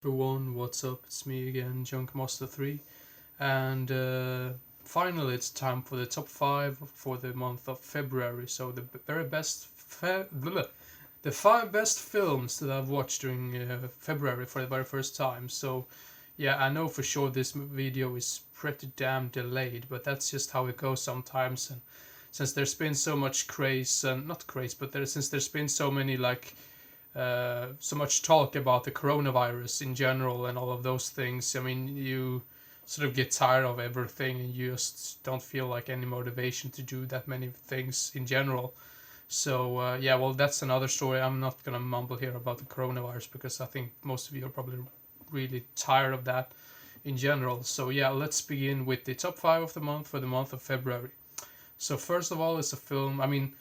Everyone, what's up? It's me again, Junkmaster3, and finally it's time for the top 5 for the month of February. So the 5 best films that I've watched during February for the very first time. So yeah, I know for sure this video is pretty damn delayed, but that's just how it goes sometimes. And since there's been so much craze, and not craze, but since there's been so many so much talk about the coronavirus in general and all of those things. I mean, you sort of get tired of everything and you just don't feel like any motivation to do that many things in general. So, yeah, well, that's another story. I'm not going to mumble here about the coronavirus because I think most of you are probably really tired of that in general. So, yeah, let's begin with the top 5 of the month for the month of February. So, first of all, it's a film. I mean,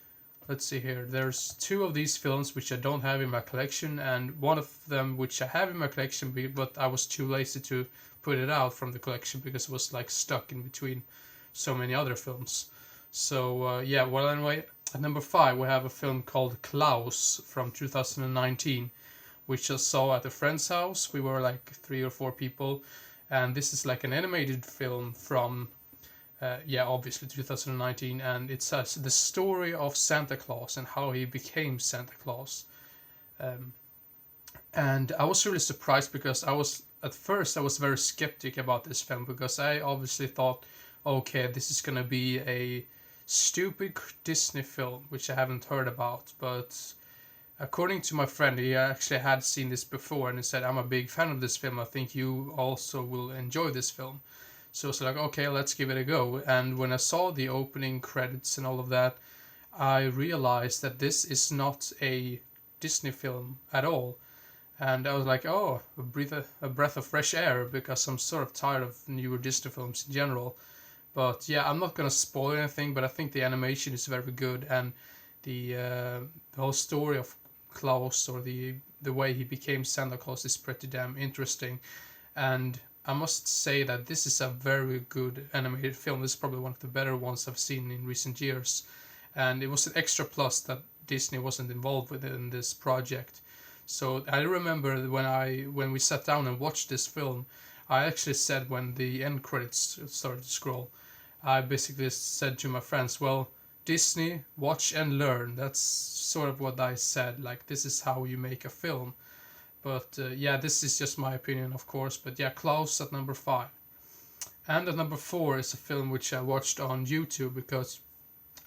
let's see here. There's two of these films which I don't have in my collection, and one of them which I have in my collection, but I was too lazy to put it out from the collection because it was like stuck in between so many other films. So yeah, well, anyway, at number 5 we have a film called Klaus from 2019, which I saw at a friend's house. We were like 3 or 4 people, and this is like an animated film from yeah, obviously 2019, and it says the story of Santa Claus and how he became Santa Claus. Um, and I was really surprised because at first I was very skeptic about this film because I obviously thought, okay, this is gonna be a stupid Disney film which I haven't heard about, but according to my friend, he actually had seen this before and he said, I'm a big fan of this film. I think you also will enjoy this film. So it's like, okay, let's give it a go. And when I saw the opening credits and all of that, I realized that this is not a Disney film at all. And I was like, oh, a breath of fresh air because I'm sort of tired of newer Disney films in general. But yeah, I'm not gonna spoil anything, but I think the animation is very good and the whole story of Klaus, or the way he became Santa Claus, is pretty damn interesting. And I must say that this is a very good animated film. This is probably one of the better ones I've seen in recent years. And it was an extra plus that Disney wasn't involved with in this project. So I remember when we sat down and watched this film, I actually said when the end credits started to scroll, I basically said to my friends, well, Disney, watch and learn. That's sort of what I said. Like, this is how you make a film. But yeah, this is just my opinion, of course. But yeah, Klaus at number 5. And at number 4 is a film which I watched on YouTube because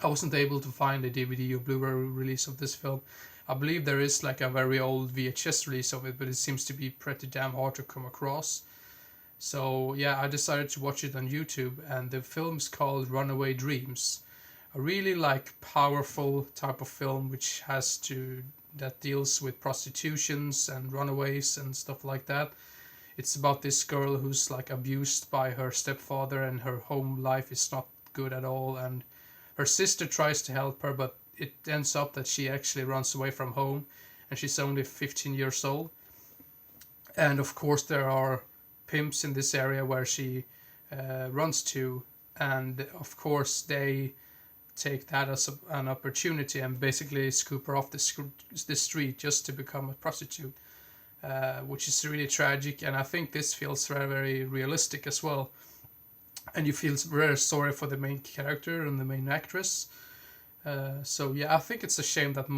I wasn't able to find a DVD or Blu-ray release of this film. I believe there is like a very old VHS release of it, but it seems to be pretty damn hard to come across. So yeah, I decided to watch it on YouTube, and the film's called Runaway Dreams. A really like powerful type of film that deals with prostitutions and runaways and stuff like that. It's about this girl who's like abused by her stepfather and her home life is not good at all, and her sister tries to help her, but it ends up that she actually runs away from home and she's only 15 years old. And of course there are pimps in this area where she runs to, and of course they take that as an opportunity and basically scoop her off the street just to become a prostitute, which is really tragic. And I think this feels very, very realistic as well. And you feel very sorry for the main character and the main actress. So yeah, I think it's a shame that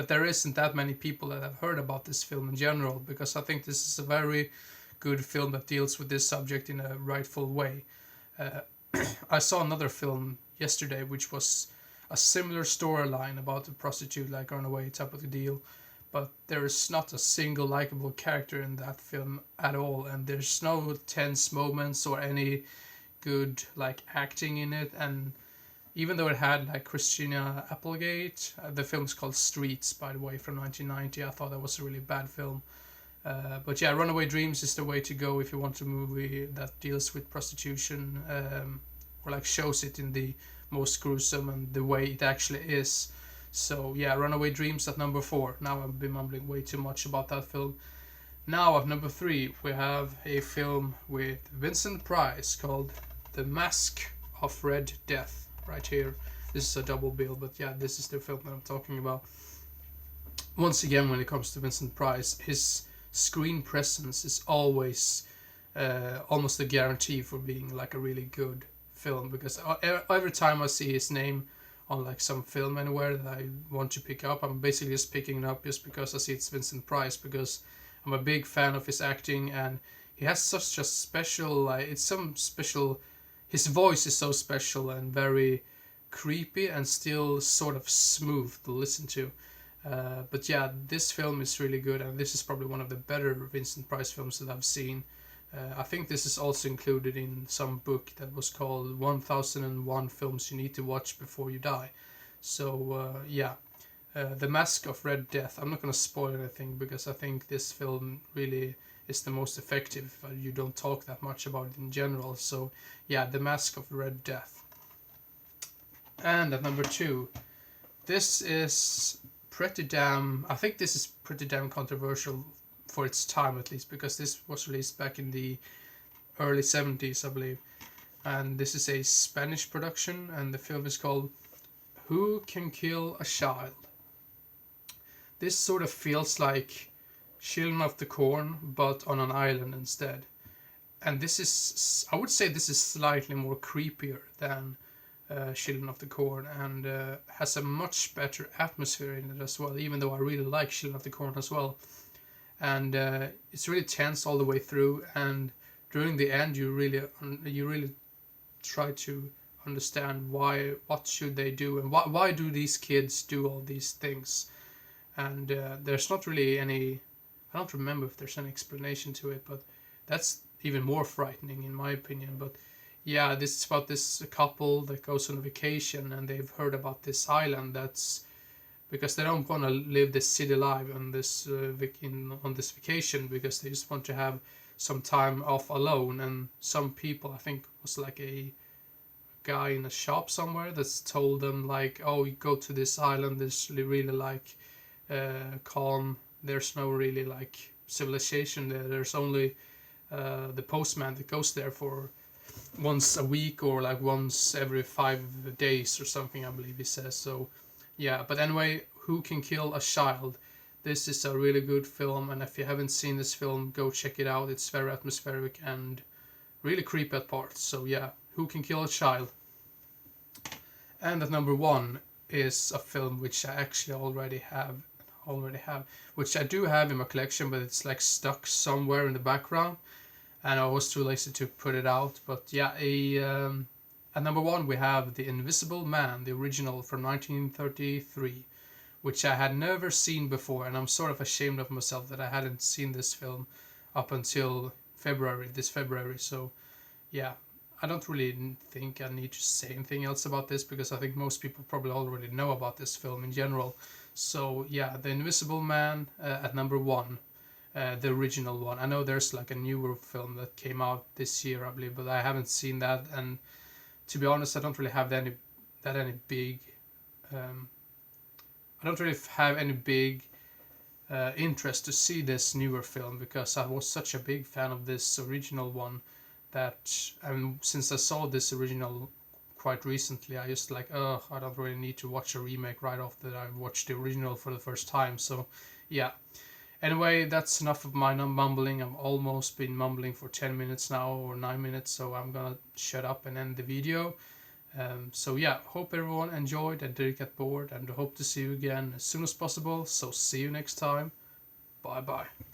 there isn't that many people that have heard about this film in general, because I think this is a very good film that deals with this subject in a rightful way. Uh, I saw another film yesterday which was a similar storyline about a prostitute like runaway type of a deal, but there is not a single likable character in that film at all, and there's no tense moments or any good like acting in it. And even though it had like Christina Applegate, the film's called Streets, by the way, from 1990. I thought that was a really bad film. But yeah, Runaway Dreams is the way to go if you want a movie that deals with prostitution, or like shows it in the most gruesome and the way it actually is. So yeah, Runaway Dreams at number 4. Now I've been mumbling way too much about that film. Now at number 3 we have a film with Vincent Price called The Mask of Red Death. Right here, this is a double bill, but yeah, this is the film that I'm talking about. Once again, when it comes to Vincent Price, his screen presence is always almost a guarantee for being like a really good film, because every time I see his name on like some film anywhere that I want to pick up, I'm basically just picking it up just because I see it's Vincent Price, because I'm a big fan of his acting, and he has such a special, like, it's some special, his voice is so special and very creepy and still sort of smooth to listen to. But yeah, this film is really good, and this is probably one of the better Vincent Price films that I've seen. I think this is also included in some book that was called 1001 Films You Need to Watch Before You Die. So yeah, The Mask of Red Death. I'm not going to spoil anything because I think this film really is the most effective. You don't talk that much about it in general. So yeah, The Mask of Red Death. And at number 2, this is I think this is pretty damn controversial for its time, at least, because this was released back in the early 70s, I believe. And this is a Spanish production, and the film is called Who Can Kill a Child? This sort of feels like Children of the Corn, but on an island instead. And this is, I would say this is slightly more creepier than Children of the Corn, and has a much better atmosphere in it as well, even though I really like Children of the Corn as well. And it's really tense all the way through, and during the end you really try to understand what should they do, and why do these kids do all these things. And there's not really any, I don't remember if there's any explanation to it, but that's even more frightening in my opinion. But yeah, this is about this couple that goes on a vacation, and they've heard about this island that's, because they don't want to live this city life on this on this vacation, because they just want to have some time off alone. And some people, I think it was like a guy in a shop somewhere that's told them like, oh, you go to this island, there's really like calm, there's no really like civilization there, there's only the postman that goes there for once a week or like once every 5 days or something, I believe he says. So yeah, but anyway, Who Can Kill a Child? This is a really good film, and if you haven't seen this film, go check it out. It's very atmospheric and really creepy at parts. So yeah, Who Can Kill a Child? And at number 1 is a film which I actually already have, which I do have in my collection, but it's like stuck somewhere in the background, and I was too lazy to put it out. But yeah, at number 1 we have The Invisible Man, the original from 1933, which I had never seen before, and I'm sort of ashamed of myself that I hadn't seen this film up until this February. So yeah, I don't really think I need to say anything else about this, because I think most people probably already know about this film in general. So yeah, The Invisible Man at number 1. The original one. I know there's like a newer film that came out this year, I believe, but I haven't seen that. And to be honest, I don't really have any big. I don't really have any big interest to see this newer film, because I was such a big fan of this original one that, since I saw this original quite recently, I just like, oh, I don't really need to watch a remake right after I watched the original for the first time. So yeah. Anyway, that's enough of my mumbling. I've almost been mumbling for 10 minutes now, or 9 minutes, so I'm gonna shut up and end the video. So yeah, hope everyone enjoyed and didn't get bored, and hope to see you again as soon as possible. So see you next time. Bye bye.